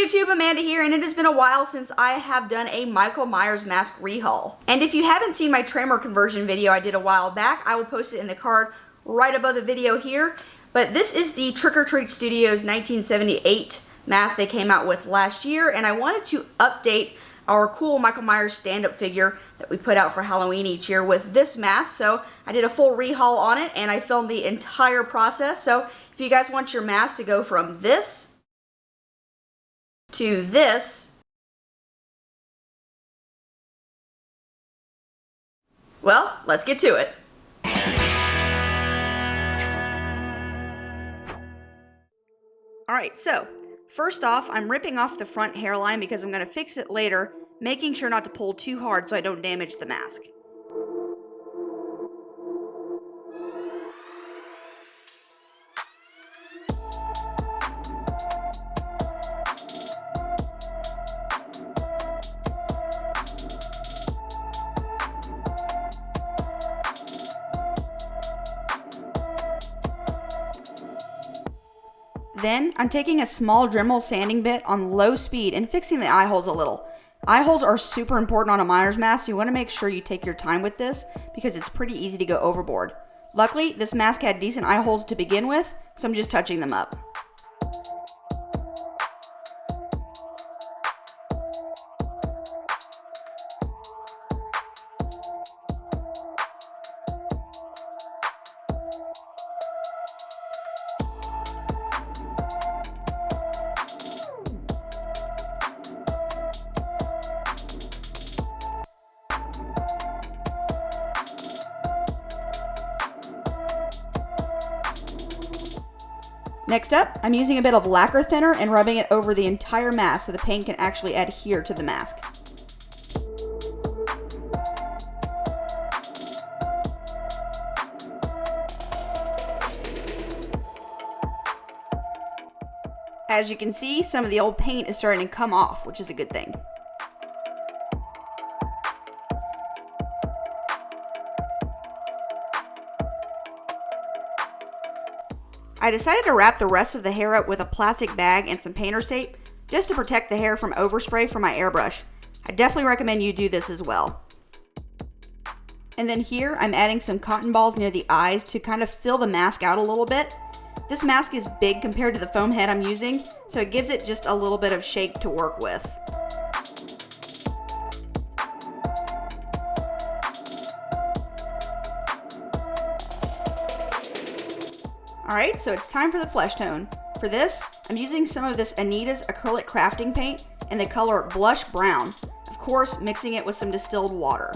YouTube? Amanda here, and it has been a while since I have done a Michael Myers mask rehaul. And if you haven't seen my Tremor conversion video I did a while back, I will post it in the card right above the video here. But this is the Trick or Treat Studios 1978 mask they came out with last year, and I wanted to update our cool Michael Myers stand-up figure that we put out for Halloween each year with this mask. So I did a full rehaul on it, and I filmed the entire process. So if you guys want your mask to go from this to this, well, let's get to it. Alright, so first off, I'm ripping off the front hairline because I'm going to fix it later, making sure not to pull too hard so I don't damage the mask. Then, I'm taking a small Dremel sanding bit on low speed and fixing the eye holes a little. Eye holes are super important on a Myers mask, so you want to make sure you take your time with this because it's pretty easy to go overboard. Luckily, this mask had decent eye holes to begin with, so I'm just touching them up. Next up, I'm using a bit of lacquer thinner and rubbing it over the entire mask so the paint can actually adhere to the mask. As you can see, some of the old paint is starting to come off, which is a good thing. I decided to wrap the rest of the hair up with a plastic bag and some painter's tape just to protect the hair from overspray from my airbrush. I definitely recommend you do this as well. And then here I'm adding some cotton balls near the eyes to kind of fill the mask out a little bit. This mask is big compared to the foam head I'm using, so it gives it just a little bit of shape to work with. Alright, so it's time for the flesh tone. For this, I'm using some of this Anita's acrylic crafting paint in the color Blush Brown. Of course, mixing it with some distilled water.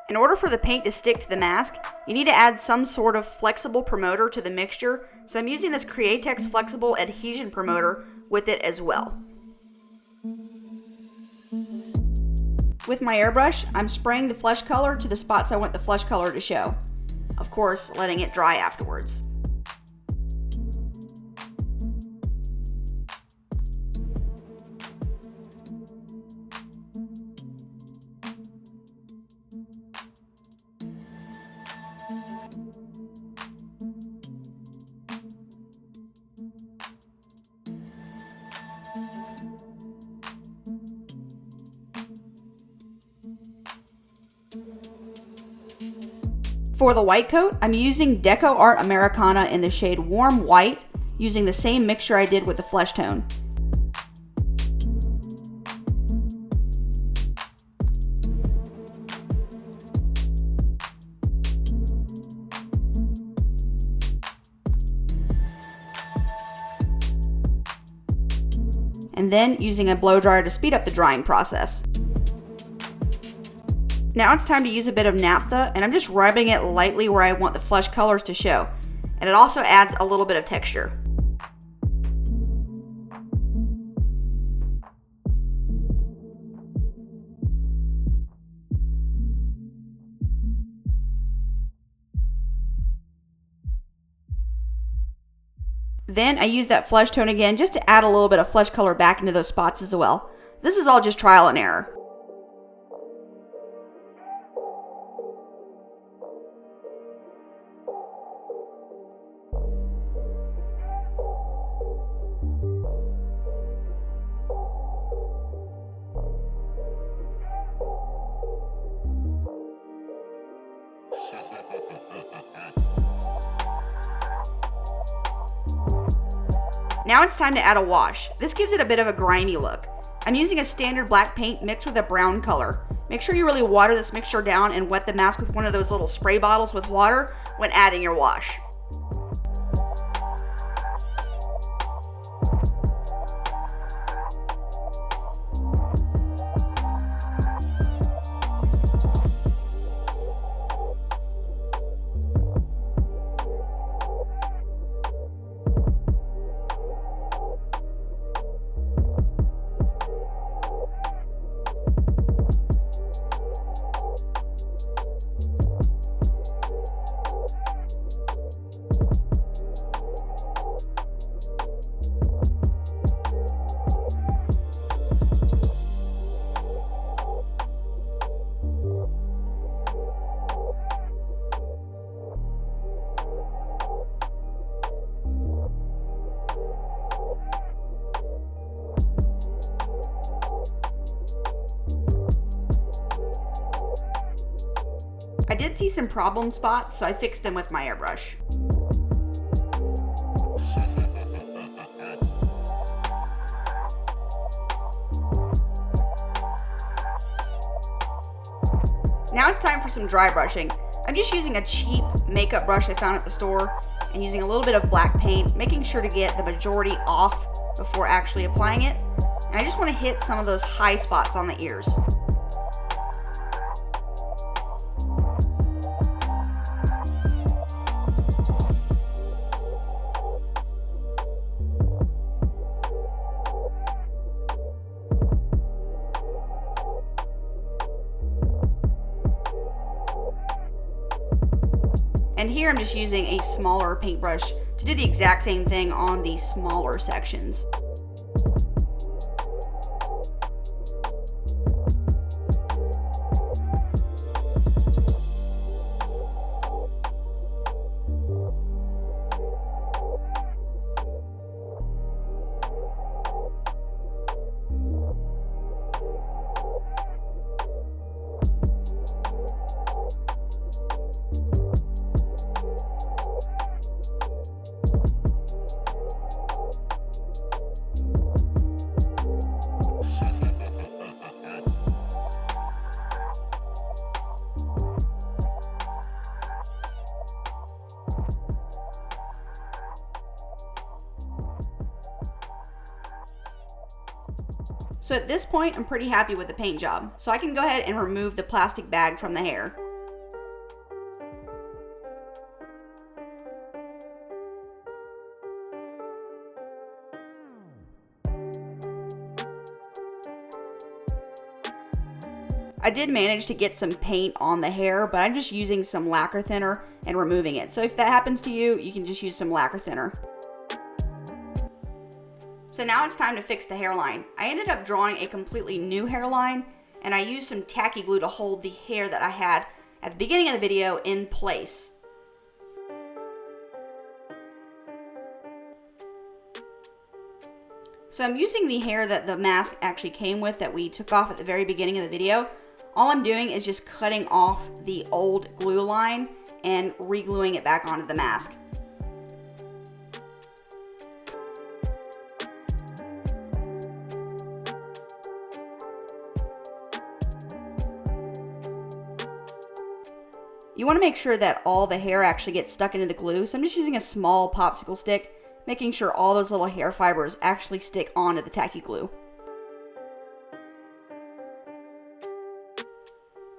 In order for the paint to stick to the mask, you need to add some sort of flexible promoter to the mixture, so I'm using this Createx flexible adhesion promoter with it as well. With my airbrush, I'm spraying the flesh color to the spots I want the flesh color to show. Of course, letting it dry afterwards. For the white coat, I'm using Deco Art Americana in the shade Warm White, using the same mixture I did with the flesh tone. And then using a blow dryer to speed up the drying process. Now it's time to use a bit of naphtha, and I'm just rubbing it lightly where I want the flesh colors to show. And it also adds a little bit of texture. Then I use that flesh tone again just to add a little bit of flesh color back into those spots as well. This is all just trial and error. Now it's time to add a wash. This gives it a bit of a grimy look. I'm using a standard black paint mixed with a brown color. Make sure you really water this mixture down and wet the mask with one of those little spray bottles with water when adding your wash. I did see some problem spots, so I fixed them with my airbrush. Now it's time for some dry brushing. I'm just using a cheap makeup brush I found at the store and using a little bit of black paint, making sure to get the majority off before actually applying it. And I just want to hit some of those high spots on the ears. And here I'm just using a smaller paintbrush to do the exact same thing on the smaller sections. So at this point, I'm pretty happy with the paint job. So I can go ahead and remove the plastic bag from the hair. I did manage to get some paint on the hair, but I'm just using some lacquer thinner and removing it. So if that happens to you, you can just use some lacquer thinner. So now it's time to fix the hairline. I ended up drawing a completely new hairline, and I used some tacky glue to hold the hair that I had at the beginning of the video in place. So I'm using the hair that the mask actually came with that we took off at the very beginning of the video. All I'm doing is just cutting off the old glue line and re-gluing it back onto the mask. You want to make sure that all the hair actually gets stuck into the glue, so I'm just using a small popsicle stick, making sure all those little hair fibers actually stick onto the tacky glue.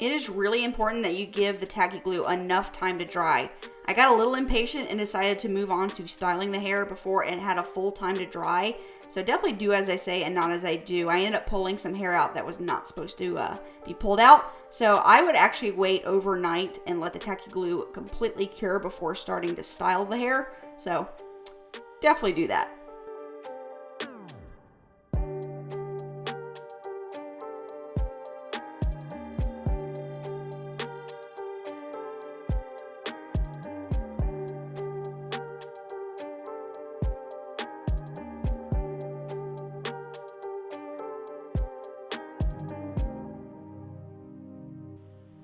It is really important that you give the tacky glue enough time to dry. I got a little impatient and decided to move on to styling the hair before it had a full time to dry. So definitely do as I say and not as I do. I ended up pulling some hair out that was not supposed to be pulled out. So I would actually wait overnight and let the tacky glue completely cure before starting to style the hair. So definitely do that.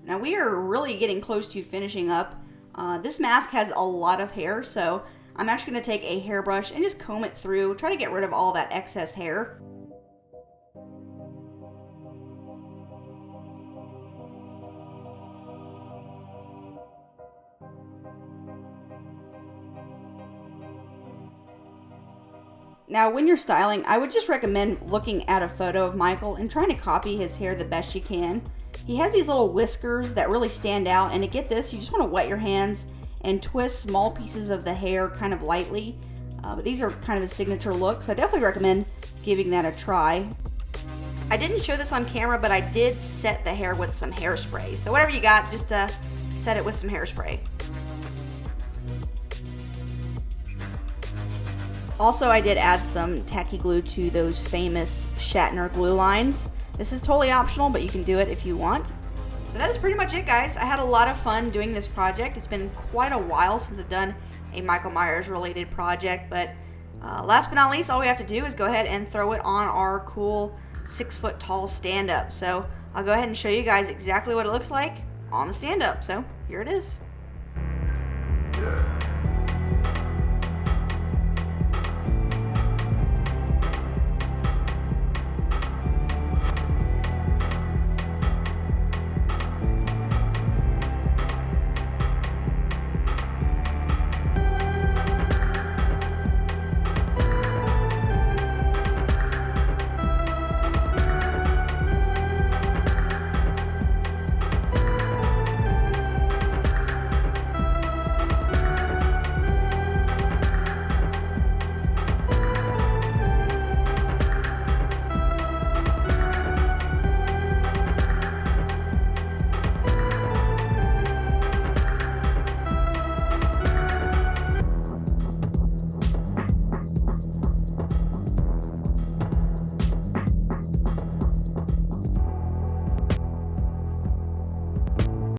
Now we are really getting close to finishing up. This mask has a lot of hair, so I'm actually going to take a hairbrush and just comb it through, try to get rid of all that excess hair. Now when you're styling, I would just recommend looking at a photo of Michael and trying to copy his hair the best you can. He has these little whiskers that really stand out, and to get this, you just want to wet your hands and twist small pieces of the hair kind of lightly. But these are kind of a signature look, so I definitely recommend giving that a try. I didn't show this on camera, but I did set the hair with some hairspray. So whatever you got, just set it with some hairspray. Also, I did add some tacky glue to those famous Shatner glue lines. This is totally optional, but you can do it if you want. So that is pretty much it, guys. I had a lot of fun doing this project. It's been quite a while since I've done a Michael Myers related project, but last but not least, all we have to do is go ahead and throw it on our cool 6-foot tall stand-up. So I'll go ahead and show you guys exactly what it looks like on the stand-up. So here it is.